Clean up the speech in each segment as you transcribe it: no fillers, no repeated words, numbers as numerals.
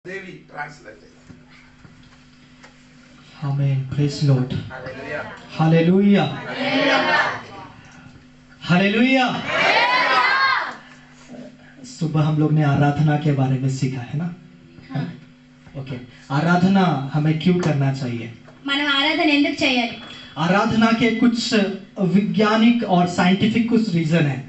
Devi translated. Amen. Praise Lord. Hallelujah. Hallelujah. Hallelujah. सुबह हम लोग ने आराधना के बारे में सीखा है ना? ओके। आराधना हमें क्यों करना चाहिए? మనం ఆరాధన ఎందుకు చేయాలి? आराधना के कुछ वैज्ञानिक और साइंटिफिक कुछ रीजन है।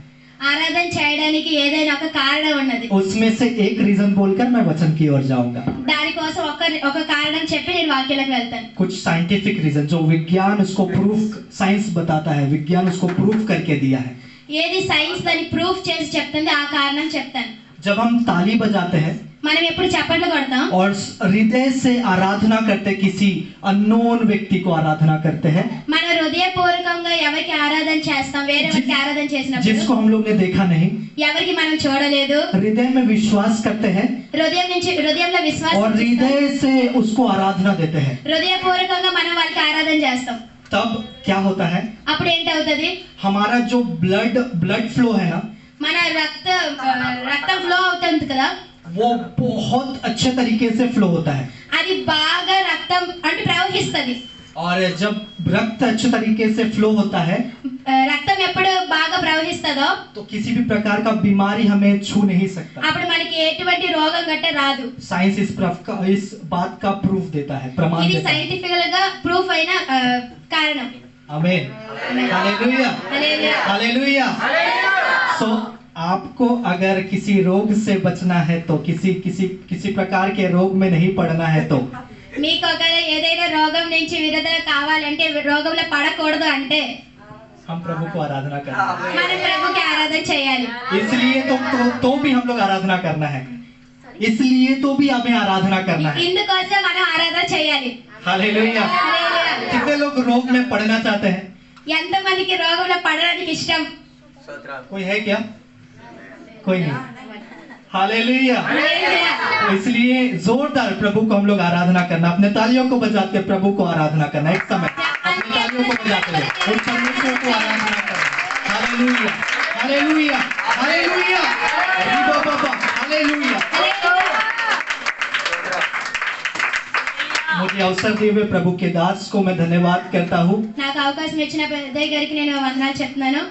ఆరాధన చేయడానికి ఏదైనా ఒక కారణం ఉన్నది. उसमें से एक रीजन बोलकर मैं वचन की ओर जाऊंगा। దాని కోసం ఒక కారణం చెప్పి నేను వాక్యాలకు వెళ్తాను. कुछ साइंटिफिक रीजन जो विज्ञान उसको प्रूफ साइंस बताता है, विज्ञान उसको प्रूफ करके दिया है। ఏది సైన్స్ దాన్ని ప్రూఫ్ చేసి చెప్తుంది ఆ కారణం చెప్తాను. जब हम ताली बजाते हैं మనం ఎప్పుడు చప్పట్లు కొడతాం और हृदय से आराधना करते, किसी अननोन व्यक्ति को आराधना करते हैं, మన హృదయపూర్వకంగా ఎవరికి ఆరాధన చేస్తాం, వేరే వారికి ఆరాధన చేసినప్పుడు जिसको हम लोग ने देखा नहीं, ఎవరికి మనం చూడలేదు, हृदय में विश्वास करते हैं హృదయంలో విశ్వాసం और हृदय से उसको आराधना देते हैं, హృదయపూర్వకంగా మనం వాళ్ళకి ఆరాధన చేస్తాం. तब क्या होता है? అప్పుడు ఏంటవుతుంది? हमारा जो ब्लड फ्लो है ना, మన రక్తం ఫ్లో అవుతుంది కదా, वो बहुत अच्छे तरीके से फ्लो होता है। అది బాగా రక్తం అంటే ప్రవహిస్తుంది. और जब रक्त अच्छे तरीके से फ्लो होता है రక్తం ఎప్పుడు బాగా ప్రవహిస్తుందో तो किसी भी प्रकार का बीमारी हमें छू नहीं सकता। అప్పుడు మనకి ఎటువంటి రోగం గట్ట రాదు. साइंस इस बात का प्रूफ देता है, प्रमाण ఇది देता है। సైంటిఫికల్ గా ప్రూఫ్ అయిన కారణం. आमीन। हालेलुया। हालेलुया। सो आपको अगर किसी रोग से बचना है तो किसी प्रकार के रोग में नहीं पड़ना है तो మీకు ఒకవేళ ఏదైనా రోగం నుంచి విడుదల కావాలంటే, రోగంలో పడకూడదు అంటే हम प्रभु को आराधना करना है। మనం ప్రభుకి ఆరాధన చేయాలి. इसलिए तो भी हम लोग आराधना करना है, इसलिए तो भी हमें आराधना करना है। ఇందుకోసం మనం ఆరాధన చేయాలి. हालेलुया। कितने लोग रोग में पड़ना चाहते हैं? ఎంత మందికి రోగంలో పడడానికి ఇష్టం? कोई है क्या? कोई नहीं। हालेलुया। तो इसलिए जोरदार प्रभु को हम लोग आराधना करना, अपने तालियों को बजाते प्रभु को आराधना करना। एक समय अपने तालियों को बजाते हुए उस परमेश्वर को आराधना करना। हालेलुया। हालेलुया। हालेलुया। हालेलुया। मुझे अवसर दिए हुए प्रभु के दास को मैं धन्यवाद करता हूँ। నాకు అవకాశం ఇచ్చిన పెద్దయ్య గారికి నేను వందనాలు చెప్తున్నాను.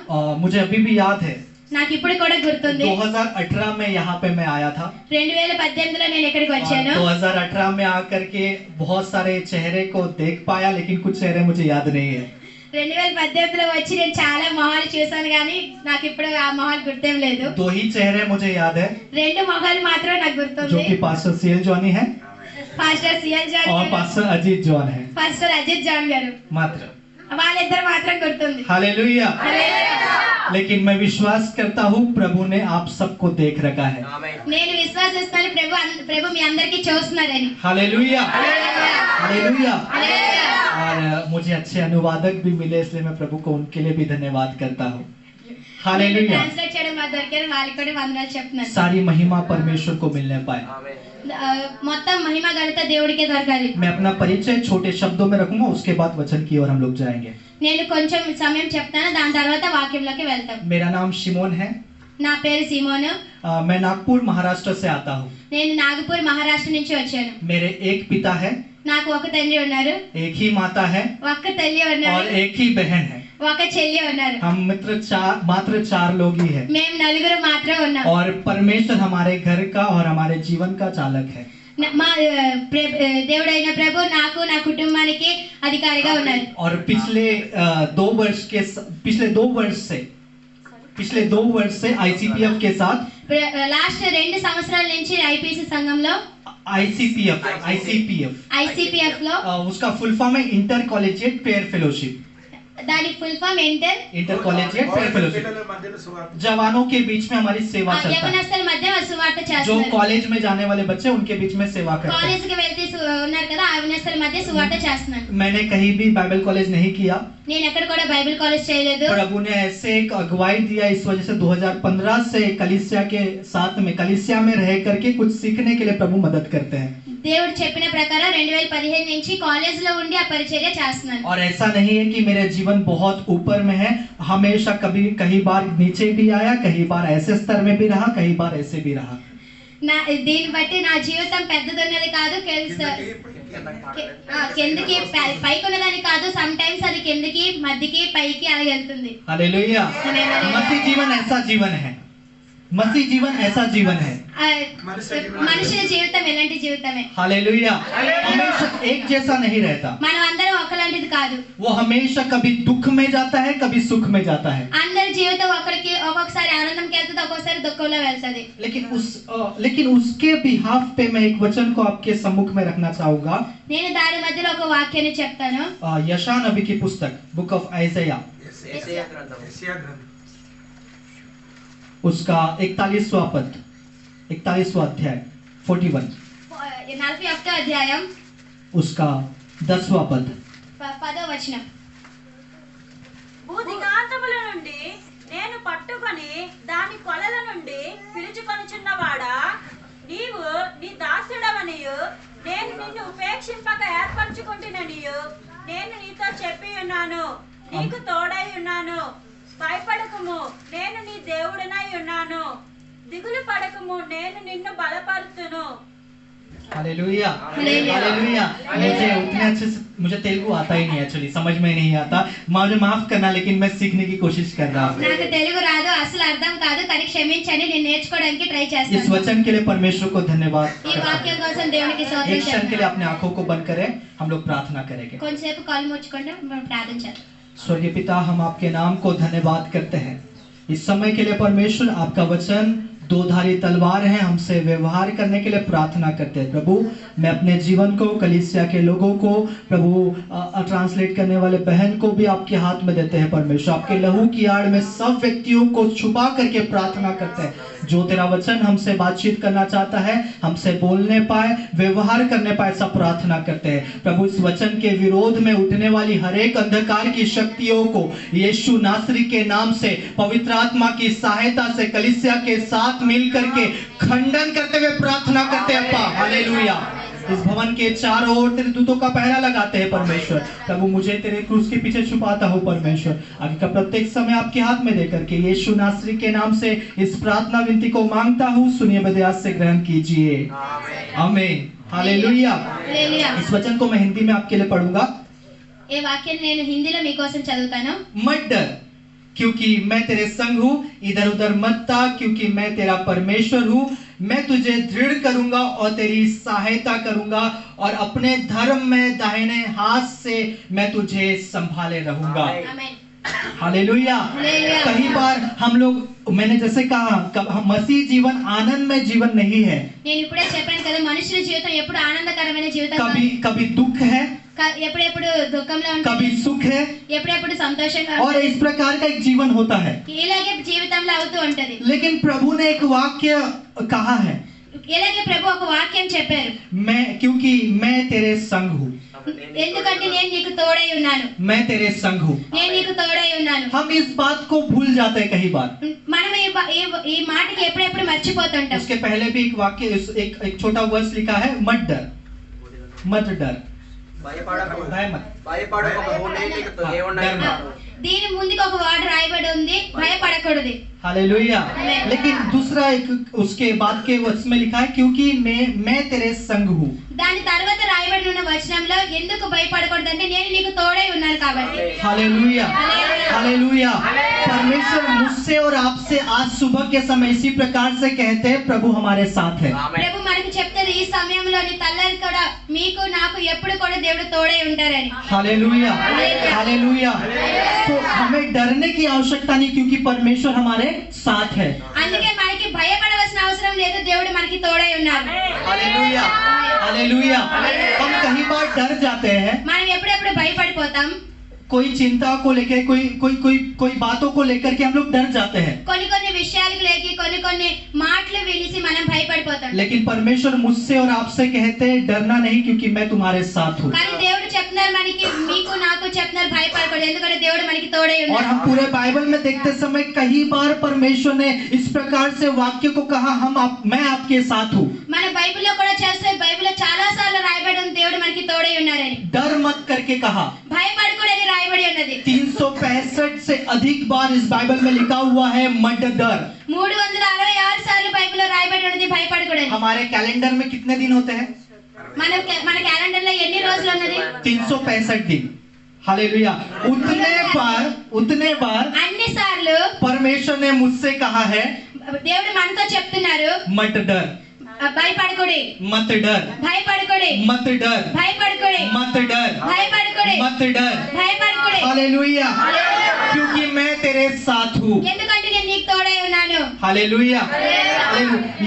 मुझे अभी भी याद है, నాకు ఇప్పుడు కూడా గుర్తుంది, 2018 में यहाँ पे मैं आया था। 2018లో నేను ఇక్కడికి వచ్చాను. 2018 में आकर के बहुत सारे चेहरे को देख पाया, लेकिन कुछ चेहरे मुझे याद नहीं है। 2018లో వచ్చి నేను చాలా మొహాలు చూసాను కానీ నాకు ఇప్పుడు ఆ మొహాలు గుర్తేం లేదు. 2 ही चेहरे मुझे याद है, 2 మొహాలు మాత్రమే నాకు जो గుర్తుంది. कि पास्टर सीएल जॉनी है పాస్టర్ సిఎల్ జాన్ और గారు, पास्टर अजीत जॉन है, పాస్టర్ అజిత్ జాన్ గారు, मात्र। వాళ్ళిద్దరు మాత్రం గుర్తుంది. हालेलुया। హల్లెలూయా. लेकिन मैं विश्वास करता हूँ प्रभु ने आप सबको देख रखा है। నేను విశ్వసిస్తాను ప్రభు మీ అందరికీ చూస్తున్నారని. हालेलुया। हालेलुया। హల్లెలూయా. और मुझे अच्छे अनुवादक भी मिले, इसलिए मैं प्रभु को उनके लिए भी धन्यवाद करता हूँ। हालेलुया। ట్రాన్స్లేట్ చేయడం మా దొరికారు, వాళ్ళకి కూడా వందనాలు చెప్తున్నాను. सारी महिमा परमेश्वर को मिलने पाए। మొత్తం మహిమ ఘనత దేవుడికే దొరకాలి. मैं अपना परिचय छोटे शब्दों में रखूंगा, उसके बाद वचन की ओर हम लोग जाएंगे। నేను కొంచెం సమయం చెప్తాను, దాని తర్వాత వాక్యంలోకి వెళ్తాం. मेरा नाम शिमोन है। నా పేరు సిమోను. मैं नागपुर महाराष्ट्र से आता हूँ। నేను నాగపూర్ మహారాష్ట్ర నుంచి వచ్చాను. मेरे एक पिता है, నాకు ఒక తండ్రి ఉన్నారు, एक ही माता है ఒక్క తల్లి और ఉన్నారు, एक ही बहन है। ఒక చెల్లి ఉన్నారు. हम मात्र 4 लोग ही है మేము నలుగురు మాత్రం ఉన్నాం. और परमेश्वर हमारे घर का और हमारे जीवन का चालक है। మా దేవుడైన ప్రభు నాకు నా కుటుంబానికి అధికారిగా ఉన్నారు. और पिछले 2 वर्ष से ICPF के साथ లాస్ట్ 2 సంవత్సరాల నుంచి ఐపీసీ సంఘంలో ICPF లో उसका फुल फॉर्म है इंटर कॉलेजिएट पेयर फेलोशिप। దాని full form intercollegiate prayer fellowship. పిల్లల మధ్యలో సువార్త. जवानों के बीच में हमारी सेवा चलता है, యవనస్తుల మధ్య సువార్త जो చేస్తున్నారు. कॉलेज में जाने वाले बच्चे उनके बीच में सेवा करते हैं। కాలేజ్ కి వెళ్తే ఉన్నారు కదా, ఆ యవనస్తుల మధ్య సువార్త చేస్తున్నారు. मैंने कहीं भी बाइबल कॉलेज नहीं किया, నేను ఎక్కడ కూడా బైబిల్ కాలేజ్ చేయలేదు. प्रभु ने ऐसे एक अगुवाई दिया, इस वजह से 2015 से कलीसिया के साथ में कलीसिया में रह करके कुछ सीखने के लिए प्रभु मदद करते हैं। దేవుడు చెప్పిన ప్రకారం 2015 నుంచి కాలేజ్ లో ఉండి ఆ పరిచర్య చేస్తున్నాను. और ऐसा नहीं है कि मेरा जीवन बहुत ऊपर में है, हमेशा कहीं बार नीचे भी आया, कहीं बार ऐसे स्तर में भी रहा, कहीं बार ऐसे भी रहा। దీన్ని బట్టి నా జీవితం పెద్దదన్నది కాదు, కిందకి పైకి ఉన్నదని కాదు, సమ్ టైమ్స్ అది కిందకి మధ్యకి పైకి అలా వెళ్తుంది. हालेलुया। मसीह जीवन ऐसा जीवन है, मसीह जीवन ऐसा जीवन है। మనుషుల జీవితం ఎలాంటి జీవితమే। हालेलुया। हमेशा एक जैसा नहीं रहता, మనం అందరం ఒకలాంటిది కాదు। वो हमेशा कभी दुख में जाता है, कभी सुख में जाता है। అందరి జీవితం ఒక్కొక్కసారి ఆనందంకి వెళ్తుంది, ఒక్కొక్కసారి దుఃఖంలో వెళ్తుంది। लेकिन उसके बिहाफ पे मैं एक वचन को आपके सम्मुख में रखना चाहूंगा। నేను దాని మధ్యలో ఒక వాక్యాన్ని చెప్తాను। यशायाह नबी की पुस्तक बुक ऑफ आइज़ाया, उसका 41वां पद, 41वां अध्याय 41, 41వ అధ్యాయం उसका 10वां पद, 10వ వచనం। భూదిగాంతముల నుండి నేను పట్టుకొని దాని కొలల నుండి పిలుచుకొనుచున్నవాడా, నీవు నీ దాసుడవనియు నేను నిన్ను ఉపేక్షింపక ఏర్పరచుకుంటుననియు నేను నీతో చెప్పి ఉన్నాను. నీకు తోడై ఉన్నాను, భయపడకుము, నేను నీ దేవుడనై ఉన్నాను. దిగులు పడకుము, నేను నిన్ను బలపరుతును. Hallelujah, hallelujah. मुझे तेलुगु आता ही नहीं, एक्चुअली समझ में नहीं आता, मुझे माफ करना, लेकिन मैं सीखने की कोशिश कर रहा हूँ। నాకు తెలుగు రాదు, అసలు అర్థం కాదు, కానీ క్షమించండి, నేను నేర్చుకోవడానికి ట్రై इस చేస్తాను। वचन के लिए परमेश्वर को धन्यवाद। ఈ వాక్యం కోసం దేవునికి స్తోత్రం एक क्षण के लिए చెప్తాను। अपने आंखों को बंद करें, हम लोग प्रार्थना करेंगे। కొంచెంసేపు కళ్ళు మూసుకుంటే మనం ప్రార్థన చేద్దాం। स्वर्गीय पिता, हम आपके नाम को धन्यवाद करते हैं इस समय के लिए। परमेश्वर, आपका वचन दो धारी तलवार है, हमसे व्यवहार करने के लिए प्रार्थना करते हैं। प्रभु, मैं अपने जीवन को, कलीसिया के लोगों को, प्रभु ट्रांसलेट करने वाले बहन को भी आपके हाथ में देते हैं। परमेश्वर, आपके लहू की आड़ में सब व्यक्तियों को छुपा करके प्रार्थना करते हैं। जो तेरा वचन हमसे बातचीत करना चाहता है, हमसे बोलने पाए, व्यवहार करने पाए, सब प्रार्थना करते हैं। प्रभु, इस वचन के विरोध में उठने वाली हर एक अंधकार की शक्तियों को यीशु नासरी के नाम से, पवित्र आत्मा की सहायता से, कलीसिया के साथ मिल करके खंडन करते हुए प्रार्थना करते हैं। अप्पा, हालेलुया। इस भवन के चारों ओर तेरे दूतों का पहरा लगाते हैं। परमेश्वर, प्रभु, मुझे तेरे क्रूस के पीछे छुपाता हो। परमेश्वर, आगे का प्रत्येक समय आपके हाथ में देकर के यीशु नासरी के नाम से इस प्रार्थना विनती को मांगता हूँ। सुनिए, बदयास से ग्रहण कीजिए। आमीन, हालेलुया। హల్లెలూయా। इस वचन को मैं हिंदी में आपके लिए पढ़ूंगा। ఈ వాక్యాన్ని నేను హిందీలో మీకోసం చదువుతాను। मत डर, क्योंकि मैं तेरे संग हूँ, इधर उधर मत ताक, क्योंकि मैं तेरा परमेश्वर हूँ। मैं तुझे दृढ़ करूंगा और तेरी सहायता करूंगा, और अपने धर्म में दाहिने हाथ से मैं तुझे संभाले रहूंगा। ఆమేన్। हालेलुया। हालेलुया। कई बार हम लोग, मैंने जैसे कहा, मसीह जीवन आनंद में जीवन नहीं है। నేను ఇప్పుడే చెప్పాను కదా, మనుషుల జీవితం ఎప్పుడు ఆనందకరమైన జీవితం కాదు। कभी कभी दुख है, ఎప్పుడెప్పుడు దుఃఖంలో ఉంటుంది, कभी सुख है, ఎప్పుడెప్పుడు సంతోషంగా और ఉంటుంది। इस प्रकार का एक जीवन होता है। ఇలాగే జీవితంలో అవుతూ ఉంటది। लेकिन प्रभु ने एक वाक्य कहा है, ఇలాగే ప్రభు ఒక వాక్యం చెప్పారు, क्योंकि मैं तेरे संग हूँ, ఎందుకంటే నేను నీకు తోడై ఉన్నాను, मैं तेरे संग हूँ। నేను నీకు తోడై ఉన్నాను। हम इस बात को भूल जाते हैं कई बार। మనం ఈ మాటకి ఎప్పుడెప్పుడు మర్చిపోతుంటాం। उसके पहले भी एक वाक्य, एक छोटा वर्स लिखा है, मत डर, मत डर, भय मत, దీని ముందుకు ఒక వర్డ్ రాయబడి ఉంది, భయపడకూడదు। हालेलुया। आमीन। लेकिन दूसरा एक उसके बाद के वर्ष में लिखा है, क्योंकि मैं तेरे संग हूँ। దాని తర్వాత రాయబడి ఉన్న వచనంలో ఎందుకు భయపడకూడదు అంటే నేను నీకు తోడై ఉన్నాను కాబట్టి। हालेलुया, हालेलुया। हालेलुया। परमेश्वर मुझसे और आपसे आज सुबह के समय इसी प्रकार से कहते हैं, प्रभु हमारे साथ है। ప్రభు మనకు చెప్తారు, ఈ సమయంలోని తల్లని కూడా మీకు నాకు ఎప్పుడు కూడా దేవుడు తోడై ఉంటారని। Hallelujah, hallelujah. तो हमें डरने की आवश्यकता नहीं, क्योंकि परमेश्वर हमारे साथ है। అందుకే మనకి భయపడవలసిన అవసరం లేదు, దేవుడు మనకి తోడై ఉన్నారు। Hallelujah, hallelujah. हम कई बार डर जाते हैं, మనం ఎప్పుడెప్పుడు భయపడిపోతాం, कोई चिंता को लेकर, कोई बातों को लेकर के हम लोग डर जाते हैं। కొన్ని కొన్ని విషయాలకు లేకి కొన్ని మాటలు వినిసి మనం భయపడిపోతాం। लेकिन परमेश्वर मुझसे और आपसे कहते हैं, डरना नहीं, क्योंकि मैं तुम्हारे साथ हूँ। కానీ దేవుడు చెప్తున్నారు మనకి, మీకు నాకు చెప్తున్నారు భయపడకూడదు, ఎందుకంటే దేవుడు మనకి తోడై और ఉన్నారు। हम पूरे बाइबल में देखते समय कई बार परमेश्वर ने इस प्रकार से वाक्य को कहा, मैं आपके साथ हूँ। మన బైబిల్లో కూడా చేస్తే బైబిల్లో చాలా సార్లు రాయబడి ఉంది, దేవుడు మనకి తోడై ఉన్నారని। डर मत करके कहा। భయపడకూడదని రాయబడి ఉన్నది। 365 से अधिक बार इस बाइबल में लिखा हुआ है, मत डर। 366 సార్లు బైబిల్లో రాయబడి ఉన్నది భయపడకూడదు. हमारे कैलेंडर में कितने दिन होते हैं? మన క్యాలెండర్ లో ఎన్ని రోజులు ఉన్నది? 365 दिन. हालेलुया. उतने बार అన్ని సార్లు परमेश्वर ने मुझसे कहा है దేవుడు మనతో చెప్తున్నారు, मत डर, భయపడకుడి, मत डर, భయపడకుడి, मत डर, భయపడకుడి, मत डर, భయపడకుడి, मत डर. భయపడకుడి. हालेलुया. क्योंकि मैं तेरे साथ हूँ. ఎందుకంటే నేను నీకు తోడై ఉన్నాను. हालेलुया.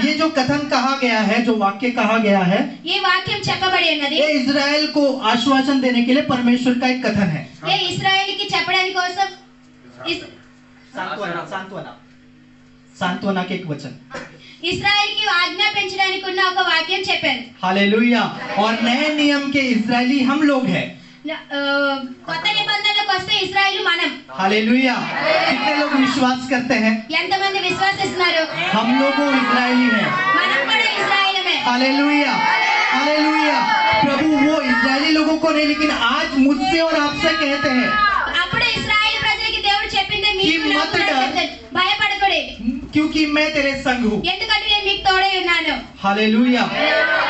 ये जो कथन कहा गया है, जो वाक्य कहा गया है, ఈ వాక్యం చెప్పబడి ఉన్నది. ये इजराइल को आश्वासन देने के लिए परमेश्वर का एक कथन है. ఏ ఇశ్రాయేలుకి చెప్పడానికి కోసం सांत्वना, सांत्वना, सांत्वना के एक वचन. ఇశ్రాయేలుకి ఆజ్ఞాపించడానికి ఉన్న ఒక వాక్యం చెప్పారు. हालेलुया. और नए नियम के इजरायली हम लोग हैं. కొత్త నిబంధనలకు వస్తే ఇశ్రాయేలు మనం. हालेलुया. कितने लोग विश्वास करते हैं? ఎంతమంది విశ్వసిస్తున్నారు? हम लोग इजरायली हैं. మనం కూడా ఇశ్రాయేలమే. हालेलुया. हालेलुया. प्रभु वो इजरायली लोगों को नहीं, लेकिन आज मुझसे और आपसे कहते हैं అప్పుడు ఇశ్రాయేలు ప్రజలకి దేవుడు చెప్పింది మీకు నాకు కూడా చెప్తాడు, భయపడకుడి, क्योंकि मैं तेरे संग हूँ. ఎందుకంటే నేను మీకు తోడై ఉన్నాను. हालेलुया.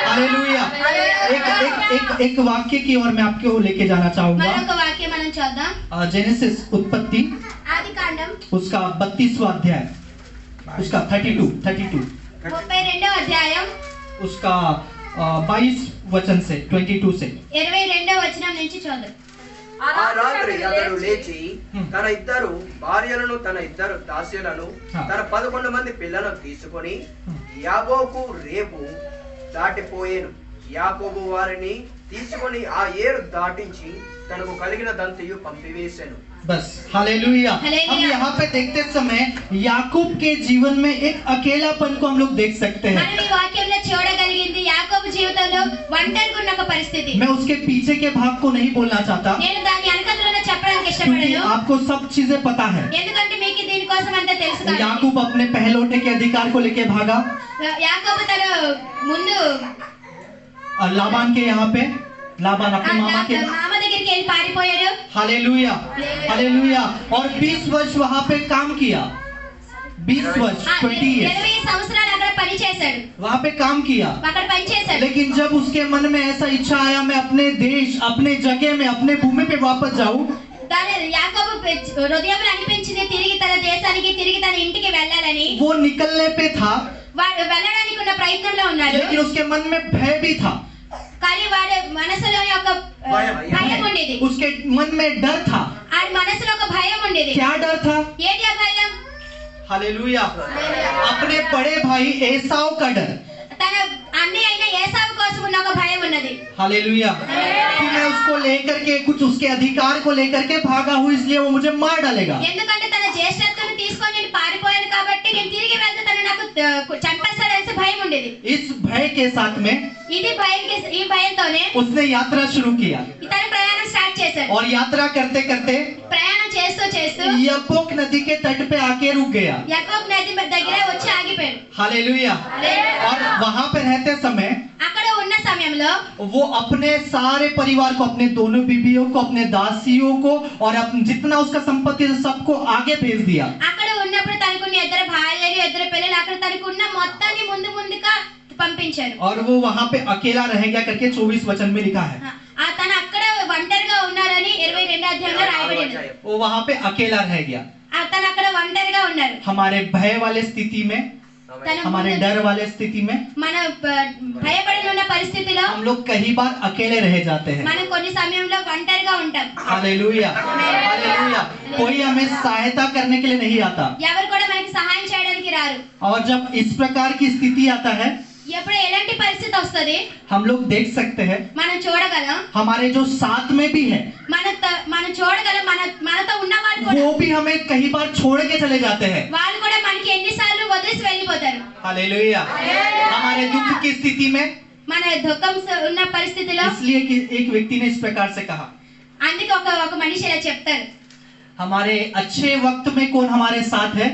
हालेलुया. एक वाक्य की ओर मैं आपको लेके जाना चाहूंगा. మరొక వాక్యం మనం చూద్దాం. जेनेसिस उत्पत्ति ఆదికాండం उसका 32वां अध्याय, उसका 32 32వ అధ్యాయం उसका 22 वचन से 22 से 22వ వచనం నుంచి చూద్దాం. ఆ రాత్రి అతడు లేచి తన ఇద్దరు భార్యలను, తన ఇద్దరు దాస్యులను, తన 11 మంది పిల్లలను తీసుకొని యాబోకు రేపు దాటిపోయేను. యాకోబు వారిని తీసుకొని ఆ ఏరు దాటించి తనకు కలిగిన దంతయు పంపివేశాను. बस. हालेलुया. हम यहाँ पे देखते समय याकूब के जीवन में एक अकेलापन को हम लोग देख सकते हैं. మనం ఈ వాక్యంలో చూడగలిగింది యాకోబు జీవితంలో ఒంటరిగా ఉన్న ఒక పరిస్థితి. मैं उसके पीछे के भाग को नहीं बोलना चाहता, నేను దాని వెనకతలను చెప్పడానికి क्योंकि ఇష్టపడను, आपको सब चीजें पता है. ఎందుకంటే మీకు దీని కోసం అంతా తెలుసు కాబట్టి. याकूब अपने पहलौठे के अधिकार को लेके भागा. యాకోబు తన ముందు और लाबान के यहाँ पे, लाबान अपने मामा के, మామ దగ్గరికి వెళ్ళి పారిపోయాడు. हालेलुया. हालेलुया. और 20 वर्ष वहाँ पे काम किया. 20 वर्ष 20 years 20 సంవత్సరాలు అక్కడ పని చేశాడు, वहाँ पे काम किया. అక్కడ పని చేశాడు. लेकिन जब उसके मन में ऐसा इच्छा आया, मैं अपने देश, अपने जगह में, अपने भूमि पे वापस जाऊं, దాని యాకోబు హృదయంలో అనిపించింది తిరిగి తన దేశానికి, తిరిగి తన ఇంటికి వెళ్ళాలని. वो निकलने पे था, వాడు వెళ్ళడానికి ఉన్న ప్రయత్నంలో ఉన్నాడు. लेकिन उसके मन में भय भी था. కానీ వాడి మనసులో ఒక భయం ఉండేది. उसके मन में डर था. ఆడి మనసులో ఒక భయం ఉండేది. क्या डर था? ఏంటి ఆ భయం? हालेलुया. अपने बड़े भाई एसाव का डर. తన అన్నయ్య అయిన ఏసావు కోసం ఉన్న ఒక భయం ఉన్నది. हालेलुया. कि मैं उसको लेकर के कुछ उसके अधिकार को लेकर के भागा हूँ, इसलिए वो मुझे मार डालेगा. ఎందుకంటే తన జ్యేష్ఠత్వం తీసుకొని నేను పారిపోయాను కాబట్టి నేను తిరిగి వెళ్తే తను నాకు చంపేస్తాడనేసి భయం ఉండేది. इस भय के साथ में ఈ భయంతోనే उसने यात्रा शुरू किया. తన ప్రయాణం స్టార్ట్ చేశాడు. और यात्रा करते करते ప్రయాణం చేస్తూ చేస్తూ यब्बोक नदी के तट पे आके रुक गया. యాకోబు నది దగ్గర వచ్చి ఆగిపోయాడు. हालेलुया. और वहां पे रहते समय అక్కడ ఉన్న సమయంలో वो अपने सारे परिवार को, अपने दोनों बीबियों को, अपने दासियों को और जितना उसका संपत्ति है सबको आगे भेज दिया. అక్కడ ఉన్నప్పుడు తనకున్న ఇద్దరు భార్యలు, ఇద్దరు పిల్లలు, అక్కడ తనకున్న మొత్తాన్ని ముందుగా పంపించారు. और वो वहां पे अकेला रह गया करके 24 वचन में लिखा है. తను అక్కడ ఒంటరిగా ఉన్నారని 22వ అధ్యాయంలో రాయబడి ఉంది. वो वहां पे अकेला रह गया. తను అక్కడ ఒంటరిగా ఉన్నారు. हमारे भय वाले स्थिति में, हमारे डर वाले स्थिति में మన భయపడి ఉన్న పరిస్థితిలో हम लोग कई बार अकेले रह जाते हैं. మనం కొన్ని సమయంలో ఒంటరిగా ఉంటాం. हालेलुया. हालेलुया. कोई हमें सहायता करने के लिए नहीं आता. ఎవరు కూడా మనకి సహాయం చేయడానికి రారు. और जब इस प्रकार की स्थिति आता है, ఎప్పుడు ఎలాంటి పరిస్థితి వస్తది हम लोग देख सकते हैं మనం చూడగలం. हमारे जो साथ में भी है మనం చూడగలం మనతో ఉన్న వాళ్ళు కూడా वो भी हमें कई बार छोड़ के चले जाते हैं. వాళ్ళు కూడా మనకి ఎన్నిసార్లు వదిలేసి వెళ్ళిపోతారు. हालेलुया. हमारे दुख की स्थिति में, మన దుఃఖం ఉన్న పరిస్థితిలో इसलिए कि एक व्यक्ति ने इस प्रकार से कहा, అందుకే ఒక మనిషి ఇలా చెప్తారు, हमारे अच्छे वक्त में कौन हमारे साथ है,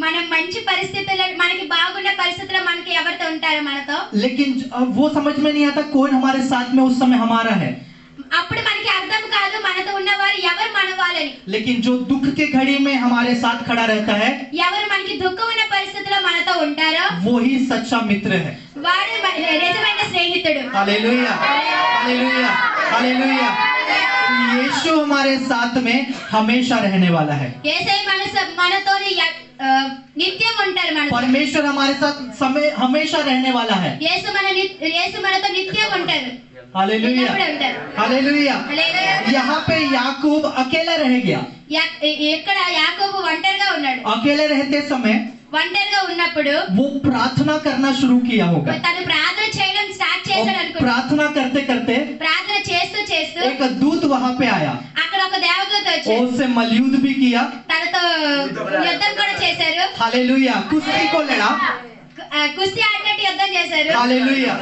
మనం మంచి పరిస్థితుల్లో, మనకి బాగున్న పరిస్థితుల్లో మనకి ఎవరితో ఉంటారో మనతో, लेकिन वो समझ में नहीं आता कौन हमारे साथ में उस समय हमारा है. అప్పుడు మనకి అర్థం కాదు మనతో ఉన్నవారు ఎవరు మన వాళ్ళని. लेकिन जो दुख के घड़ी में हमारे साथ खड़ा रहता है, ఎవరు మనకి దుఃఖం ఉన్న పరిస్థితిలో మనతో ఉంటారో वो ही सच्चा मित्र है। వాడు నిజమైన స్నేహితుడు. हालेलुया, हालेलुया, हालेलुया। यीशु हमारे साथ में हमेशा रहने वाला है। యేసయ్య మనతో నిత్యం ఉంటారు. మనతో परमेश्वर हमारे साथ समय हमेशा रहने वाला है। యేసు మనతో నిత్యం ఉంటారు. हालेलुया, ఎల్లప్పుడూ ఉంటారు. हालेलुया। హల్లెలూయా. यहाँ पे याकूब अकेला रह गया। ఇక్కడ యాకోబు ఒంటరిగా ఉన్నాడు. अकेले रहते समय ఒంటరిగా ఉన్నప్పుడు वो प्रार्थना करना शुरू किया होगा। తను ప్రార్థన చేయడం స్టార్ట్ చేశాడు और అనుకుంటా. प्रार्थना करते करते ప్రార్థన చేస్తూ చేస్తూ एक दूत वहां पे आया అక్కడ ఒక దేవదూత और వచ్చాడు. उससे मलयुद्ध भी किया। తనతో యుద్ధం కూడా చేశారు. हालेलुया, कुश्ती को लड़ा। కుస్తీ ఆడినట్టు యుద్ధం చేశారు. हालेलुया,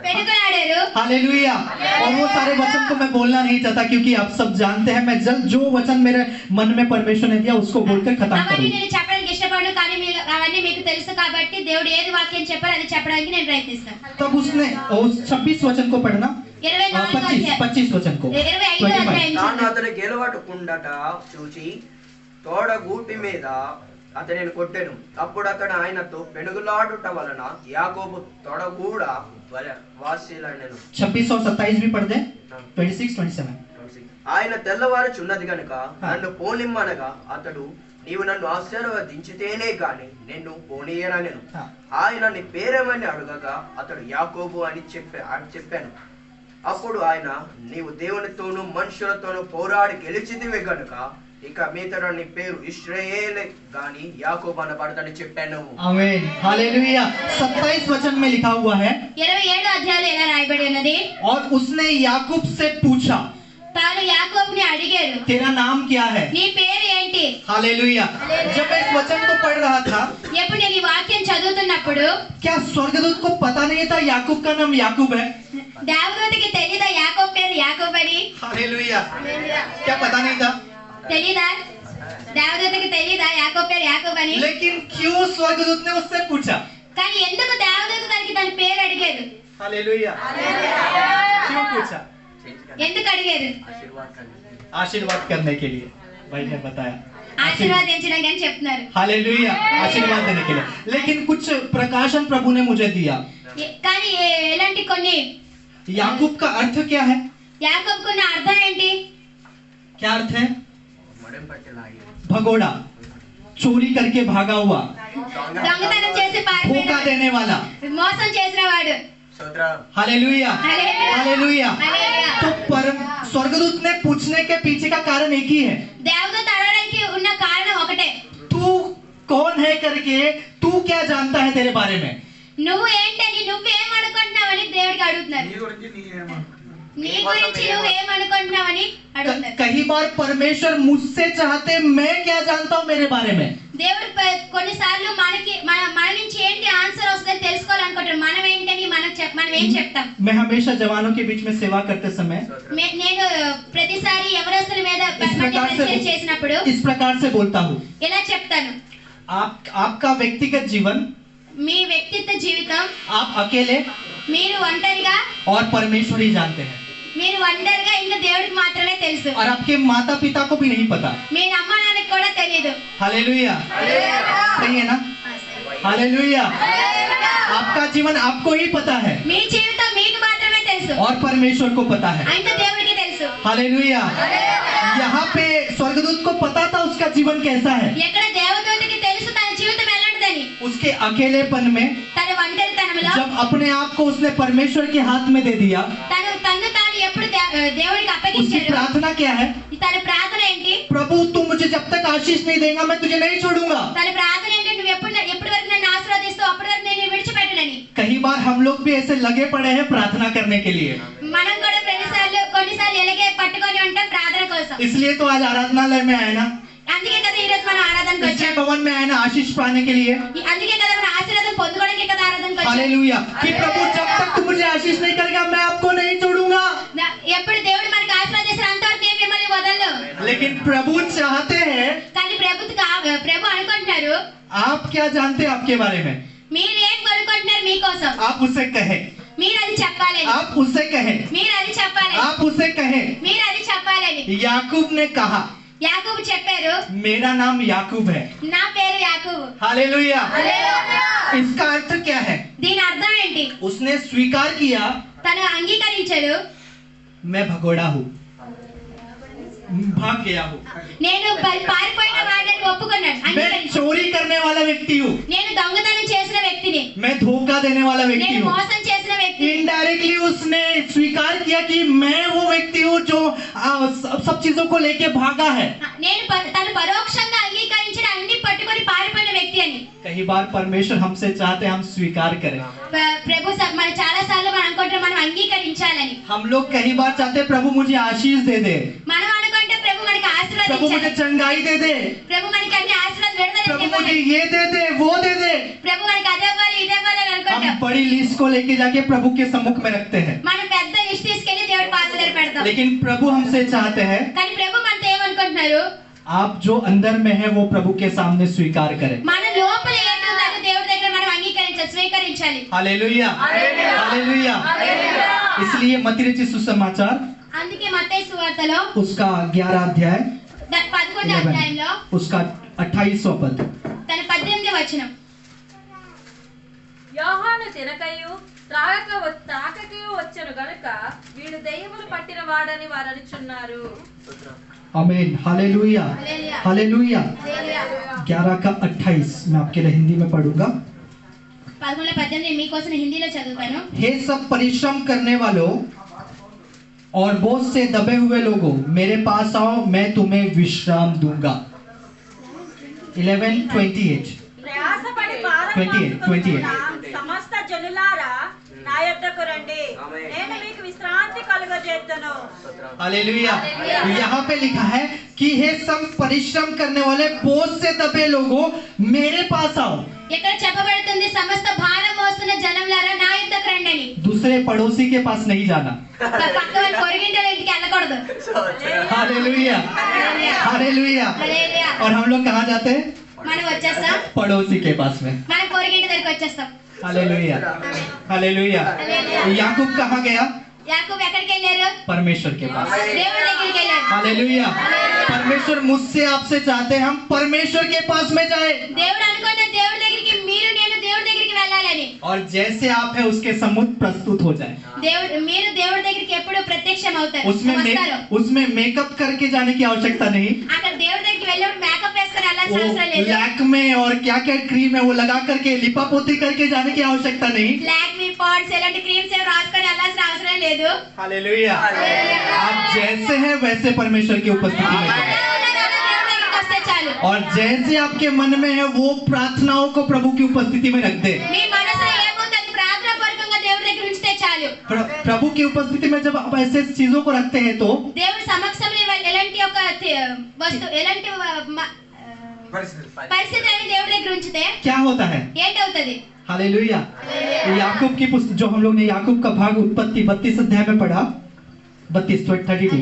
పెనుగులు ఆడారు. हालेलुया। और वो सारे वचन को मैं बोलना नहीं चाहता क्योंकि आप सब जानते हैं। मैं जल्द जो वचन मेरे मन में परमेश्वर ने दिया उसको बोलकर खत्म అవన్నీ करूँ। నేను చెప్పడానికి ఇష్టపడను కానీ అవన్నీ మీకు తెలుసు కాబట్టి దేవుడు ఏది వాక్యం చెప్పారో అది చెప్పడానికి నేను ప్రయత్నిస్తాను. तब उसने 26 वचन को पढ़ना, 25 वचन को 25 అధ్యాయం తాను అతని గెలవటకుండట చూచి తోడగూటి మీద అతనిని కొట్టెను. అప్పుడు అతడు ఆయనతో పెనుగులాడుట వలన యాకోబు తొడగూడ వాసిలనెను. 26 और 27 भी पढ़ दे। 26, 27। ఆయన తెల్లవారుచున్నది గనుక నన్ను పోనిమ్మనగా అతడు నీవు నన్ను ఆశీర్వదించితేనే గాని నిన్ను పోనీయనెను. ఆయన నీ పేరేమని అడుగగా అతడు యాకోబు అని చెప్పాను. అప్పుడు ఆయన నీవు దేవునితోనూ మనుషులతోనూ పోరాడి గెలిచితివి గనుక ఇక మీదట నీ పేరు ఇశ్రాయేలే గాని యాకోబు అనబడదని చెప్పాను. आमीन, हालेलुया। 27 वचन में लिखा हुआ है 27 అధ్యాయంలో ఎలా రాయబడి ఉన్నది. और उसने याकूब से पूछा తాను యాకోబుని అడిగాడు तेरा नाम क्या है। నీ పేరు ఏంటి. हालेलुया। जब मैं इस वचन को पढ़ रहा था, ఎప్పుడు నేను ఈ వాక్యం చదువుతున్నప్పుడు क्या स्वर्गदूत को पता नहीं था याकूब का नाम याकूब है। దేవదూతకి తెలీదా యాకోబు పేరు యాకోబు అని. हालेलुया, क्या पता नहीं था। తెలీదా దేవదూతకి తెలీదా యాకోబు పేరు యాకోబు అని. लेकिन क्यों स्वर्गदूत ने उससे पूछा। కానీ ఎందుకు దేవదూత తన పేరు అడిగారు. हालेलुया, क्यों पूछा। ఎందుకు అడిగారు. आशीर्वाद करने के लिए, भाई ने बताया। ఆశీర్వాదించడానికి అని చెప్తున్నారు. हालेलुया, आशीर्वाद देने के लिए। लेकिन कुछ प्रकाशन प्रभु ने मुझे दिया। కానీ ఎలాంటి కొన్ని याकूब का अर्थ क्या है। యాకోబుకున్న అర్థం ఏంటి. क्या अर्थ है। भगोड़ा, चोरी करके भागा हुआ, దొంగతనం చేసి धोखा పారిపోయిన देने वाला। మోసం చేసిన వాడు. हालेलुया, हालेलुया। హల్లెలూయా. तो परम स्वर्गदूत ने पूछने के पीछे का कारण एक ही है। దేవదూత అడగడానికి ఉన్న కారణం ఒకటే. तू कौन है करके तू क्या जानता है तेरे बारे में। నువ్వు ఏంటని నువ్వేమనుకుంటున్నావని దేవుడికి అడుగుతున్నారు. నీ గురించి నువ్వేమనుకుంటున్నావని అడుగుతున్నారు. कई बार परमेश्वर मुझसे चाहते मैं क्या जानता हूँ मेरे बारे में। దేవుడు కొన్నిసార్లు మన నుంచి ఏంటి ఆన్సర్ వస్తుందని తెలుసుకోవాలనుకుంటారు. మనం ఏంటని మనం ఏం చెప్తాం. मैं हमेशा जवानों के बीच में सेवा करते समय నేను ప్రతిసారి ఎవరస్తుల మీద పరిచయం చేసినప్పుడు इस प्रकार से बोलता हूँ। ఇలా చెప్తాను. आपका व्यक्तिगत जीवन, మీ వ్యక్తిత్వ జీవితం आप अकेले మీరు ఒంటరిగా और परमेश्वर ही जानते हैं। మీరు ఒంటరిగా ఇంకా దేవుడికి మాత్రమే తెలుసు. और आपके माता पिता को भी नहीं पता। మీ అమ్మ నాన్నకి కూడా తెలియదు. हालेलुया, सही है ना। हालेलुया। आपका जीवन आपको ही पता है మీ జీవితం మీకు మాత్రమే తెలుసు. और परमेश्वर को पता है। అయితే దేవుడికి తెలుసు. हालेलुया। यहाँ पे स्वर्गदूत को पता था उसका जीवन कैसा है। ఎక్కడ దేవదూతకి తెలుసు తన జీవితం ఎలాంటిదని. उसके अकेलेपन में తన ఒంటరితనంలో जब अपने आप को उसने परमेश्वर के हाथ में दे दिया, తను ఎప్పుడు దేవుడికి उसकी అప్పగించాడు. प्रार्थना क्या है। తన ప్రార్థన ఏంటి. प्रभु तू मुझे जब तक आशीष नहीं देगा मैं तुझे नहीं छोड़ूंगा। తన ప్రార్థన ఏంటి. నువ్వు ఎప్పటి వరకు నన్ను ఆశీర్వదిస్తావు అప్పటి వరకు నేను విడిచిపెట్టనని. कई बार हम लोग भी ऐसे लगे पड़े हैं प्रार्थना करने के लिए। మనం కూడా కొన్నిసార్లు ఎలాగే పట్టుకొని ఉంటాం ప్రార్థన కోసం. इसलिए तो आज आराधनालय में आए ना, అందుకే కదా ఈ రోజు మనం ఆరాధనకు इसलिए వచ్చాం. भवन में आए ना आशीष पाने के लिए। అందుకే కదా మనం ఆశీర్వాదం పొందుకోవడానికి కదా ఆరాధనకు వచ్చాం. हालेलुया। कि प्रभु जब तक तू मुझे आशीष नहीं करेगा मैं आपको नहीं छोड़ूंगा। ఎప్పుడు దేవుడు మనకి ఆశీర్వాదిస్తారు అంతవరకు నేను మిమ్మల్ని వదలను. लेकिन प्रभु चाहते हैं, కానీ ప్రభు అనుకుంటున్నారు आप क्या जानते हैं आपके बारे में, మీరు ఏం అనుకుంటున్నారు మీకోసం. आप उससे कहे। మీరు అది అది చెప్పాలని आप उससे कहें, మీరు అది చెప్పాలని आप उससे कहें। మీరు అది చెప్పాలని याकूब ने कहा, యాకోబు చెప్పారు मेरा नाम याकूब है। నా పేరు యాకోబు हालेलुया। హల్లెలూయా इसका अर्थ क्या है? దీని అర్థం ఏంటి उसने स्वीकार किया, తను అంగీకరించాడు मैं भगोड़ा हूँ, भाग गया हूँ, నేను పారిపోయిన వాడిని ఒప్పుకున్నాడు मैं అంగీకరించాడు चोरी करने वाला व्यक्ति हूँ, నేను దొంగతనం చేసిన వ్యక్తిని मैं धोखा देने वाला व्यक्ति నేను हूँ। మోసం చేసిన వ్యక్తిని इनडायरेक्टली उसने स्वीकार किया कि मैं वो व्यक्ति हूँ जो सब चीजों को लेके भागा है। నేను తను పరోక్షంగా అంగీకరించిన అన్ని పట్టుకొని పారిపోయిన వ్యక్తి అని कई बार परमेश्वर हमसे चाहते हैं हम स्वीकार करें। ప్రభు మన చాలా సార్లు మనం అనుకుంటాం మనం అంగీకరించాలని हम लोग कई बार चाहते हैं प्रभु मुझे आशीष दे दे, మనం అనుకుంటే ప్రభు మనకి प्रभु मुझे ఆశీర్వాదించాలి चंगाई दे दे, ప్రభు మనకి అన్ని ఆశీర్వాదాలు प्रभु విడుదల मुझे ఇవ్వాలి ये दे दे वो दे दे। ప్రభు మనకి అదే ఇవ్వాలి ఇదే ఇవ్వాలి అని हम అనుకుంటాం बड़ी लिस्ट को लेके जाके प्रभु के सम्मुख में रखते हैं, మనం పెద్ద లిస్ట్ తీసుకెళ్లి దేవుడి పాదాల దగ్గర పెడతాం लेकिन प्रभु हमसे चाहते हैं కానీ ప్రభు మనతో ఏమనుకుంటున్నారు आप जो अंदर में है वो प्रभु के सामने स्वीकार करें। మన లోపల ఏంటుందో దేవుడి దగ్గర మనం అంగీకరించాలి స్వీకరించాలి हालेलुया, हालेलुया। इसलिए मत्ती रचित सुसमाचार అందుకే మత్తయి సువార్తలో उसका 11 अध्याय 11వ అధ్యాయంలో उसका 28वां पद। తన 18వ వచనం యోహాను తినకయు త్రాగకయు వచ్చెను గనుక వీడు దెయ్యములు పట్టిన వాడని వారు అనుచున్నారు. आमीन, हालेलुया, हालेलुया। హల్లెలూయా 11 का 28 मैं आपके लिए हिंदी में पढ़ूंगा। 11:18 మీకోసం హిందీలో చదువుతాను. हे सब परिश्रम करने वालों और बोझ से दबे हुए लोगों, मेरे पास आओ, मैं तुम्हें विश्राम दूंगा। 11:28 ప్రయాసపడి భారం 28, మోసుకొనుచున్న సమస్త జనులారా నా యొద్దకు రండి, ఆమేన్. నేను మీకు విశ్రాంతి కలుగజేద్దును. हालेलुया। यहाँ पे लिखा है कि हे सब परिश्रम करने वाले बोझ से दबे लोगों, मेरे पास आओ। ఇక్కడ చెప్పబడుతుంది సమస్త భారం మోస్తున్న జనములారా నా యొద్దకు రండి అని. दूसरे पड़ोसी के पास नहीं जाना। పక్క వాళ్ళ పొరుగింటి వాళ్ళ ఇంటికి వెళ్ళకూడదు. हालेलुया, हालेलुया। హల్లెలూయా और हम लोग कहाँ जाते हैं? మనం వచ్చేస్తాం पड़ोसी के पास में। మన పొరుగింటి దగ్గరికి వచ్చేస్తాం. हालेलुया, हालेलुया। याकूब कहाँ गया? యాకోబు ఎక్కడికి వెళ్ళారు? परमेश्वर के पास। దేవుడి దగ్గరికి వెళ్ళారు. हालेलुया। परमेश्वर मुझसे आपसे चाहते हैं हम परमेश्वर के पास में जाए, దేవుడు అనుకున్న దేవుడి దగ్గరికి మీరు నేను దేవుడి దగ్గరికి వెళ్ళాలని. और जैसे आप है उसके सम्मुख प्रस्तुत हो जाए। మీరు దేవుడి దగ్గరికి ఎప్పుడు ప్రత్యక్షం అవుతారు उसमें వస్తారు. उसमें मेकअप करके जाने की आवश्यकता नहीं। అక్కడ దేవుడి దగ్గరికి వెళ్ళినప్పుడు మేకప్ వేసుకొని వెళ్ళాల్సిన वो అవసరం లేదు. लैक में और क्या क्या क्रीम है वो लगा करके लिपा पोती करके जाने की आवश्यकता नहीं। లాక్మీ పాడ్స్ ఇలాంటి క్రీమ్స్ ఏం రాసుకొని వెళ్ళాల్సిన అవసరం లేదు. हालेलुया। आप जैसे हैं वैसे परमेश्वर की उपस्थिति में जाएं। అలా ఉన్నారో అలా దేవుడి దగ్గరికి వస్తే చాలు. और जैसे आपके मन में है वो प्रार्थनाओं को प्रभु की उपस्थिति में रख दे। మీ మనసులో ఏముందో అది ప్రార్థనాపూర్వకంగా దేవుడి దగ్గర ఉంచితే చాలు. प्रभु की उपस्थिति में जब आप ऐसे चीजों को रखते हैं तो దేవుడి సమక్షంలో ఎలాంటి ఒక వస్తువు ఎలాంటి పరిస్థితి అని దేవుడి దగ్గర ఉంచితే क्या होता है? ఏంటవుతుంది? हालेलुया। याकूब की पुस्तक जो हम लोग ने याकूब का भाग उत्पत्ति 32 अध्याय में पढ़ा, 32 22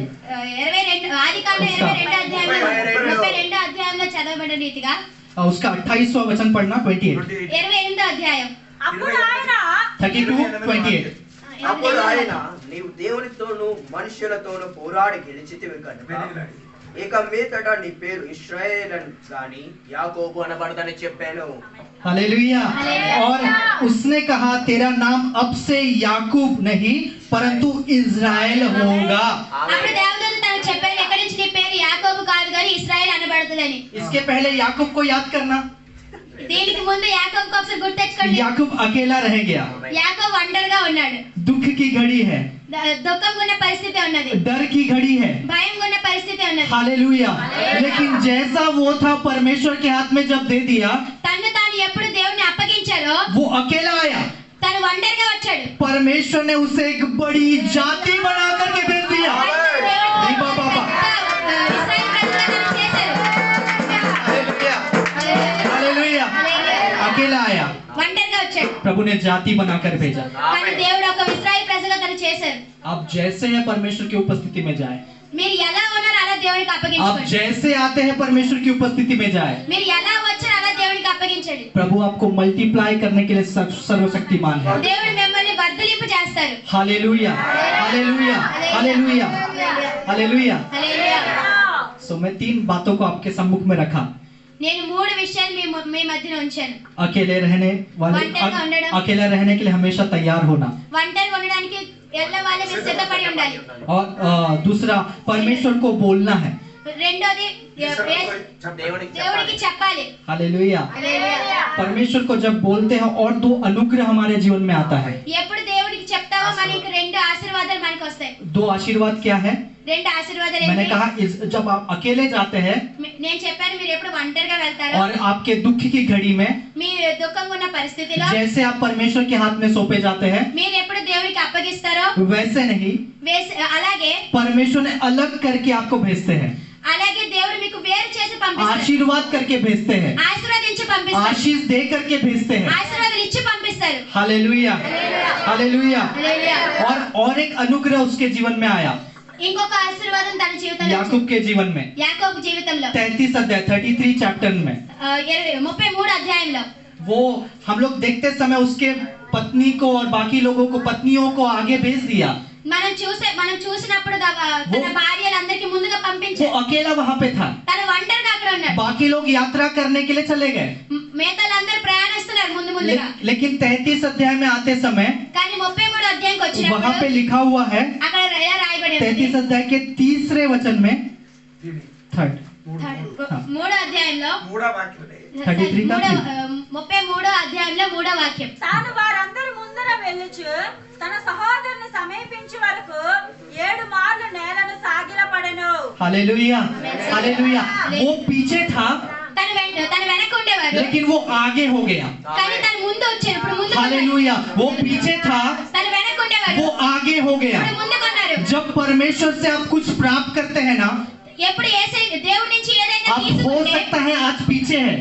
ఆదికాండం 22 అధ్యాయంలో 32 అధ్యాయంలో చదవబడిన రీతిగా उसका 28वां वचन पढ़ना 28 28 అధ్యాయం అప్పుడు ఆయన 32:28 అప్పుడు ఆయన నీవు దేవునితోను మనుషులతోను పోరాడి గెలిచితివి కనుక ఇక మీదట నీ పేరు ఇశ్రాయేల్ అని గాని యాకోబు అనబడదని చెప్పాను. हालेलुया। और उसने कहा तेरा नाम अब से याकूब नहीं परंतु इज़राइल होगा। అప్పుడు దేవదూత తనకు చెప్పాడు ఎక్కడి నుంచి నీ పేరు యాకోబు కాదు కానీ ఇశ్రాయేల్ అనబడుతుందని. इसके पहले याकूब को याद करना, దీనికి ముందు యాకోబుకు ఒకసారి గుర్తెచ్చుకోండి. याकूब अकेला रह गया, యాకోబు ఒంటరిగా ఉన్నాడు. दुख की घड़ी है, దుఃఖం ఉన్న పరిస్థితి ఉన్నది, डर की घड़ी है। భయం ఉన్న పరిస్థితి ఉన్నది. हालेलुया। लेकिन जैसा वो था परमेश्वर के हाथ में जब दे दिया, తను తాను ఎప్పుడు దేవుని అప్పగించారో वो अकेला आया, తను ఒంటరిగా వచ్చాడు. परमेश्वर ने उसे एक बड़ी जाति बना करके भेज दिया। नहीं बाबा ఇశ్రాయేల్ ప్రజలుగా తనను చేశారు. Hallelujah, hallelujah. अकेला आया, ఒంటరిగా వచ్చాడు. प्रभु ने जाति बनाकर भेजा। కానీ దేవుడు ఒక ఇశ్రాయేల్ ప్రజలుగా తను చేశారు. आप जैसे हैं परमेश्वर की उपस्थिति में जाए, మీరు ఎలా ఉన్నారో అలా దేవునికి आप అప్పగించుకోండి. जैसे आते हैं परमेश्वर की उपस्थिति में जाए। మీరు ఎలా వచ్చారో అలా దేవునికి అప్పగించండి. प्रभु आपको मल्टीप्लाई करने के लिए सर्वशक्तिमान है। దేవుడు మిమ్మల్ని వర్ధలింపు చేస్తాడు. చేస్తారు. हालेलुया हालेलुया हालेलुया हालेलुया. सो मैं 3 बातों को आपके सम्मुख में रखा. నేను 3 విషయాలు మీ మధ్యన ఉంచాను. अकेले रहने अकेला रहने के लिए हमेशा तैयार होना. ఒంటరిగా ఉండడానికి ఎల్లవాళ్ళ మీరు సిద్ధపడి ఉండాలి. और दूसरा परमेश्वर को बोलना है. రెండోది దేవుడికి చెప్పాలి. हालेलुया. హల్లెలూయా. परमेश्वर को जब बोलते हैं और 2 अनुग्रह हमारे जीवन में आता है. ఎప్పుడు దేవుడికి చెప్తావో మనకి 2 ఆశీర్వాదాలు మనకి వస్తాయి. 2 आशीर्वाद क्या है? 2 ఆశీర్వాదాలు मैंने ఏంటి? कहा जब आप अकेले जाते हैं నేను చెప్పాను మీరు ఎప్పుడు ఒంటరిగా వెళ్తారో और आपके दुख की घड़ी में మీ దుఃఖంగా ఉన్న పరిస్థితిలో जैसे आप परमेश्वर के हाथ में सौंपे जाते हैं మీరు ఎప్పుడు దేవుడికి అప్పగిస్తారో वैसे नहीं, అలాగే परमेश्वर ने अलग करके आपको भेजते हैं. అలాగే దేవుడు మీకు వేరు చేసి పంపిస్తాడు. आशीर्वाद करके भेजते हैं. ఆశీర్వదించి పంపిస్తాడు. आशीष दे करके भेजते हैं. ఆశీర్వాదాలు ఇచ్చి పంపిస్తాడు. हालेलुया हालेलुया. హల్లెలూయా. और एक अनुग्रह उसके जीवन में आया, ఇంకొక ఆశీర్వాదం తన జీవితంలో याकूब के जीवन में. యాకోబు జీవితంలో 33 अध्याय 33 चैप्टर में 33 అధ్యాయంలో वो हम लोग देखते समय उसके पत्नी को और बाकी लोगों को पत्नियों को आगे भेज दिया. మనం చూసినప్పుడు తన భార్యలందరికీ ముందుగా वो పంపించాడు. अकेला वहां पे था. తను ఒంటరిగా అక్కడ ఉన్నాడు. बाकी लोग यात्रा करने के लिए चले गए. మిగతాలందరూ ప్రయాణిస్తున్నారు ముందుగా. लेकिन 33 अध्याय में आते समय కానీ 33 అధ్యాయంకి वहां వచ్చినప్పుడు पे लिखा हुआ है, అక్కడ ఎలా రాయబడి ఉంది? 33 अध्याय के 3 वचन में 3rd 3 అధ్యాయంలో 33 का 33 అధ్యాయంలో 3వ వాక్యం. తాను వారందరి ముందర వెళ్ళుచు తన సహోదరుని సమీపించే వరకు 7 మార్లు నేలను సాగిలపడెను. Hallelujah hallelujah. वो पीछे था తన వెనక ఉండేవారు लेकिन वो आगे हो गया. కానీ తను ముందు వచ్చారు. ఇప్పుడు ముందు हालेलुया. वो पीछे था, తన వెనక ఉండేవారు वो आगे हो गया. ఇప్పుడు ముందుకున్నారు. जब परमेश्वर से आप कुछ प्राप्त करते हैं ना, ఎప్పుడు యేసయ్య దేవుడి నుంచి ఏదైనా आप हो తీసుకుంటే सकता है आज पीछे है,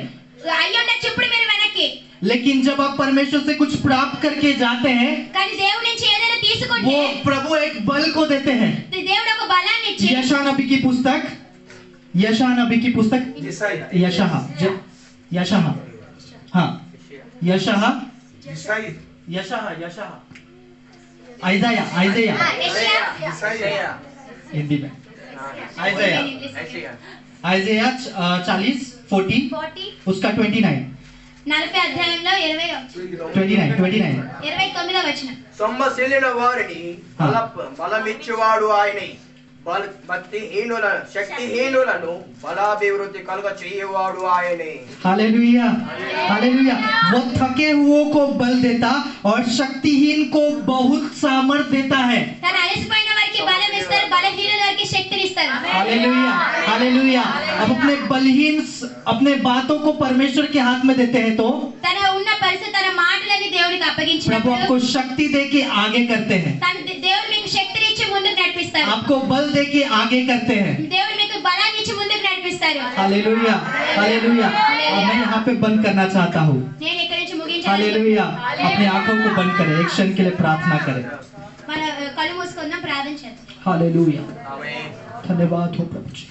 అయ్యుండొచ్చు ఇప్పుడు మీరు వెనక్కి. लेकिन जब आप परमेश्वर से कुछ प्राप्त करके जाते हैं, కానీ దేవుడి నుంచి ఏదైనా తీసుకుంటే वो प्रभु एक बल को देते हैं. దేవుడు ఒక బలాన్ని ఇచ్చి यशायाह नबी की पुस्तक, यशायाह नबी की पुस्तक, यशायाह यशायाह हाँ यशायाह यशायाह आइज़ाया आइज़ाया యెషయా हिंदी में आइज़ाया आइज़ाया 40 उसका 29 అధ్యాయంలో 29 29వ వచనం. సొమ్మసిల్లిన వారిని బలమిచ్చువాడు ఆయనే, శక్తిహీనులను బలాభివృద్ధి కలుగ చేయవాడు ఆయనే. Hallelujah hallelujah. वो थके हुओं को बल देता और शक्तिहीन को बहुत सामर्थ देता है. తను అలసిపోయిన వారికి బలం ఇస్తారు, బలహీనుల వారికి శక్తిని ఇస్తారు. Hallelujah hallelujah. अब अपने बलहीन अपने बातों को परमेश्वर के हाथ में देते हैं तो తన ఉన్న పరిస్థితి తన మాటలని దేవుడికి प्रभु అప్పగించినప్పుడు आपको शक्ति दे के आगे करते हैं. దేవుడు మీకు శక్తిని ఇచ్చి ముందుకు నడిపిస్తారు. आपको बल दे के आगे करते हैं. దేవుడు మీకు బలాన్ని ఇచ్చి ముందుకు నడిపిస్తారు. Hallelujah hallelujah. और मैं यहाँ पे बंद करना चाहता हूँ. నేను ఇక్కడి నుంచి ముగించాలి. हालेलुया. अपनी आंखों को बंद करें, एक क्षण के लिए प्रार्थना करें. మన కళ్ళు మూసుకుందాం, ప్రార్థన చేద్దాం. हालेलुया. ఆమేన్. धन्यवाद हो प्रभु जी.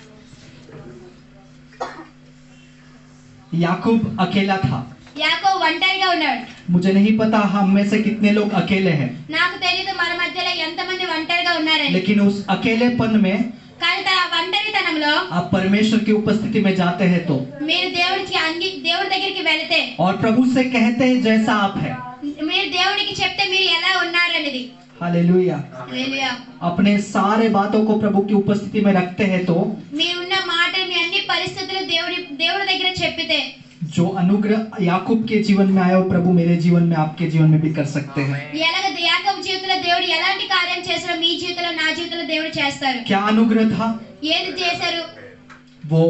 याकूब अकेला था. యాకోబు ఒంటరిగా ఉన్నాడు. मुझे नहीं पता हम में से कितने लोग अकेले हैं, నాకు తెలియదు మన మధ్యలో ఎంతమంది ఒంటరిగా ఉన్నారని. लेकिन उस अकेलेपन में కానీ తన ఒంటరితనంలో आप परमेश्वर की उपस्थिति में जाते हैं तो మీరు దేవుడి దగ్గరికి వెళితే और प्रभु से कहते हैं जैसा आप है. మీరు దేవుడికి చెప్తే మీరు ఎలా ఉన్నారనేది. हालेलुया. హల్లెలూయా. अपने सारे बातों को प्रभु की उपस्थिति में रखते हैं तो మీరున్న మాటలు మీ అన్ని పరిస్థితులు దేవుడి దగ్గర చెప్పితే जो अनुग्रह याकूब के जीवन में आया वो प्रभु मेरे जीवन में आपके जीवन में भी कर सकते हैं. ఎలాగ యాకోబు జీవితంలో దేవుడు ఎలాంటి కార్యం చేశారో మీ జీవితంలో నా జీవితంలో దేవుడు చేస్తారు. क्या अनुग्रह था? ఏది చేశారు? वो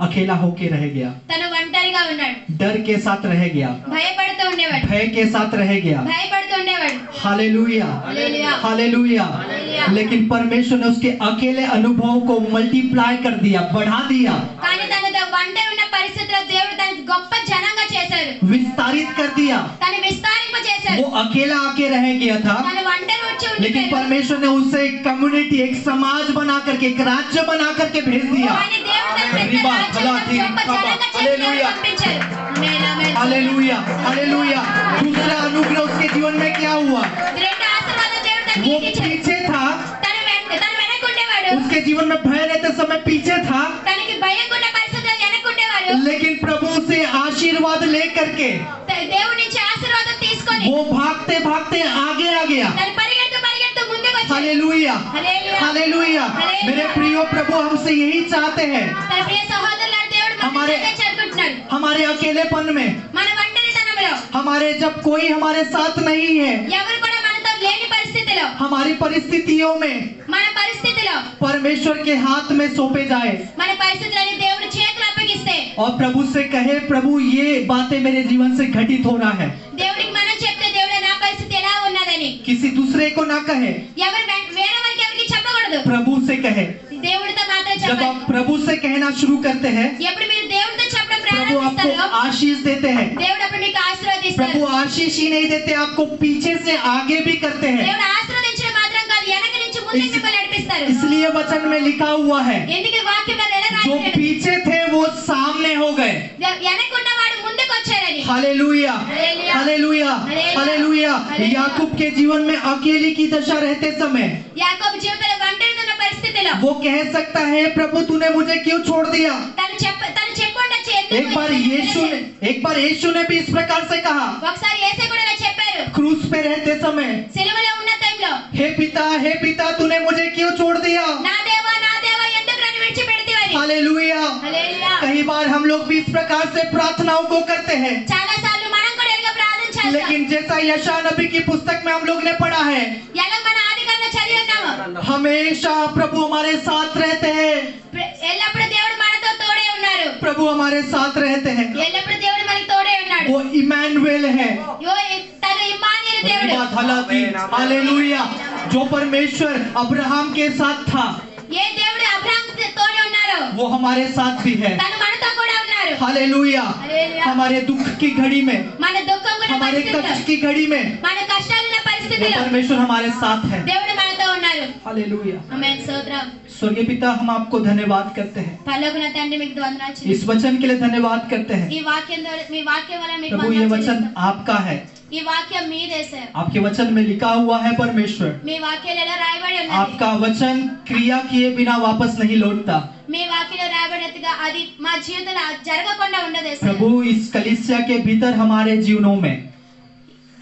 अकेला होके रह गया, తను ఒంటరిగా ఉన్నాడు, डर के साथ रह गया, భయపడుతూ ఉండేవాడు, भय के साथ रह गया. భయపడుతూ ఉండేవాడు. हालेलुया हालेलुया. हालेलुया. हालेलुया. लेकिन परमेश्वर ने उसके अकेले अनुभव को मल्टीप्लाई कर दिया, बढ़ा दिया, కానీ తను ఒంటరి ఉన్న పరిస్థితిలో దేవుడు తనని గొప్ప జనంగా చేశారు, विस्तारित कर दिया. తను విస్తరింప చేశారు. वो अकेला आके रह गया था, తను ఒంటరి వచ్చి लेकिन ఉండిపోయాడు. परमेश्वर ने उसे एक कम्युनिटी, एक समाज बना करके, एक राज्य बना करके भेज दिया. కానీ దేవుడు తన పెద్ద रिबा, రాజ్యంగా, भला, ठीक, గొప్ప జనంగా చేసి हालेलुया. పంపించారు. ఆమేన్, ఆమేన్. हालेलुया हालेलुया. दूसरा अनुग्रह उसके जीवन में क्या हुआ? రెండు ఆశీర్వాదాలు దేవుడు తన అతను वो ఎక్కించాడు. पीछे था, తన వెనకుండేవాడు. उसके जीवन में भय रहते समय पीछे था, తనకి భయంగా ఉన్న పరిస్థితుల్లో వెనకుండేవాడు. लेकिन प्रभु से आशीर्वाद लेकर के దేవుడి నుంచి ఆశీర్వాదం తీసుకొని वो भागते भागते आगे आ गया। తను పరిగెడుతూ ముందుకు వచ్చాడు. हालेलुया, హల్లెలూయా. हालेलुया। मेरे प्रियो, प्रभु हमसे यही चाहते हैं, తన ప్రియ సహోదరులారా, దేవుడు हमारे మనల్ని చేరుకుంటున్నాడు. हमारे अकेलेपन में, మన ఒంటరితనంలో हमारे जब कोई हमारे साथ नहीं है, ఎవరు కూడా మనతో లేని పరిస్థితిలో, हमारी परिस्थितियों में మన పరిస్థితిలో परमेश्वर के हाथ में सौंपे जाए మన పరిస్థితులని దేవుడి చేతులు అప్పగిస్తే और प्रभु से कहे, प्रभु ये बातें मेरे जीवन से घटित हो रहा है। దేవుడికి మనం చెప్తే, దేవుడు నా పరిస్థితి ఎలా ఉన్నదని किसी दूसरे को ना कहे, వేరే వారికి ఎవరికి చెప్పకూడదు. प्रभु से कहे। దేవుడితో మాత్రం जब చెప్పాలి. आप प्रभु से कहना शुरू करते हैं, ఎప్పుడు మీరు దేవుడితో చెప్పడం प्रभु आपको ప్రారంభిస్తారో आशीष देते हैं। దేవుడు అప్పుడు మీకు ఆశీర్వదిస్తాడు. प्रभु आशीष ही नहीं देते, आपको पीछे से आगे भी करते हैं। దేవుడు ఆశీర్వదించడం మాత్రం కాదు, వెనక నుంచి ముందుకు మిమ్మల్ని నడిపిస్తారు. इसलिए वचन में लिखा हुआ है, ఎందుకు వాక్యంలో ఎలా जो రాయబడింది? पीछे थे वो सामने हो गए। వెనకున్నవాడు ముందుకు వచ్చారని. हालेलुया, हालेलुया, हालेलुया, हालेलुया। हालेलुया। याकूब के जीवन में अकेले की दशा रहते समय యాకోబు జీవితంలో ఒంటరిగా ఉన్న పరిస్థితిలో वो कह सकता है, प्रभु तूने मुझे क्यों छोड़ दिया। తను చెప్పుండొచ్చు, ఎందుకు एक बार यीशु ने भी इस प्रकार से कहा, ఒకసారి యేసే కూడా ఇలా చెప్పారు. क्रूस पे रहते समय, సిలువలో ఉన్న టైంలో, हे पिता तूने मुझे क्यों छोड़ दिया। నా దేవా ఎందుకు నన్ను విడిచిపెడతావని. हालेलुया। హల్లెలూయా. कई बार हम लोग भी इस प्रकार से प्रार्थनाओं को करते हैं, చాలా సార్లు మనం కూడా ఇలాగ ప్రార్థన చేస్తాం. लेकिन जैसा यशायाह नबी की पुस्तक में हम लोग ने पढ़ा है, ఎలా మన ఆదికాండంలో చదివి ఉన్నాము, हमेशा प्रभु हमारे साथ रहते हैं, ఎల్లప్పుడూ దేవుడు మనతో తోడే ఉన్నారు. प्रभु हमारे साथ रहते हैं। ఎల్లప్పుడూ దేవుడు మనకి తోడే ఉన్నాడు. वो इमानुएल है। తను ఇమ్మానుయేలు దేవుడు. हालेलुया। जो परमेश्वर अब्राहम के साथ था, ఏ దేవుడు అబ్రహాముతో తోడే ఉన్నారో वो हमारे साथ भी है। తను మనతో కూడా ఉన్నారు. हालेलुया। हालेलुया। हमारे दुख की घड़ी में, మన దుఃఖం ఉన్న हमारे పరిస్థితిలో, कष्ट की घड़ी में మన కష్టాలున్న वो పరిస్థితిలో परमेश्वर हमारे साथ है। దేవుడు మనతో ఉన్నారు. हालेलुया। ఆమేన్. స్తోత్రం. स्वर्गीय पिता, हम आपको धन्यवाद करते हैं, పరలోకన తండ్రి మీకు వందనాలు इस वचन के लिए धन्यवाद करते हैं। ఈ వాక్యం ద్వారా, మీ వాక్యం వల్ల మీకు प्रभु ये వందనాలు वचन చెల్లిస్తాం. आपका है, ఈ వాక్యం మీదే సార్. आपके वचन में लिखा हुआ है परमेश्वर, మీ వాక్యాలు ఎలా రాయబడి ఉన్నది, आपका वचन क्रिया किए बिना वापस नहीं लौटता। మీ వాక్యంలో రాయబడినట్టుగా అది మా జీవితంలో జరగకుండా ఉండదు సార్. प्रभु इस कलीसिया के भीतर हमारे जीवनों में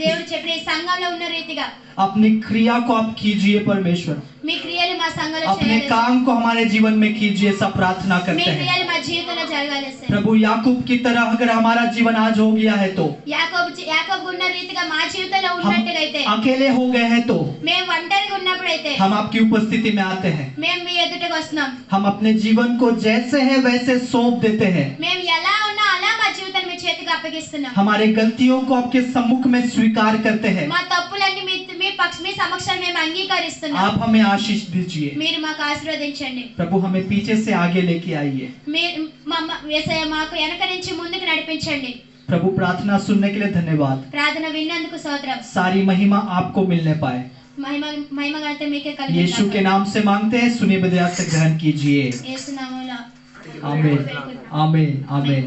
దేవుడు చెప్పిన ఈ సంఘంలో ఉన్న రీతిగా अपनी क्रिया को आप कीजिए परमेश्वर, మీ క్రియలు మా సంఘంలో अपने చేయాలి సార్. काम को हमारे जीवन में कीजिए, ऐसा प्रार्थना మీ करते हैं। క్రియలు మా జీవితంలో జరగాలి సార్. प्रभु याकूब की तरह अगर हमारा जीवन आज हो गया है तो, యాకోబు ఉన్న రీతిగా మా జీవితంలో हम ఉన్నట్టుగా అయితే, अकेले हो गए हैं तो, మేము ఒంటరిగా ఉన్నప్పుడైతే हम आपकी उपस्थिति में आते हैं। మేము మీ ఎదుటకు వస్తున్నాం. हम अपने जीवन को जैसे है वैसे सौंप देते हैं। మేము ఎలా ఉన్నా అలా మా జీవితాన్ని మీ చేతికి అప్పగిస్తున్నాం. हमारे गलतियों को आपके सम्मुख में स्वीकार करते हैं। మా తప్పులన్నీ మీ సమక్షంలో మేము అంగీకరిస్తున్నాం. आप हमें आशीष दीजिए। మీరు మాకు ఆశీర్వదించండి. प्रभु हमें पीछे से आगे लेके आइए। మీరు యేసయ్య మాకు వెనక నుంచి ముందుకు నడిపించండి. प्रभु प्रार्थना सुनने के लिए धन्यवाद। ప్రార్థన విన్నందుకు స్తోత్రం. सारी महिमा आपको मिलने पाए, మహిమ ఘనత మీకే यीशु के కలుగును. नाम से मांगते हैं, सुनिए बदया से ग्रहण कीजिए। యేసు నామములో आमीन, आमीन, आमीन।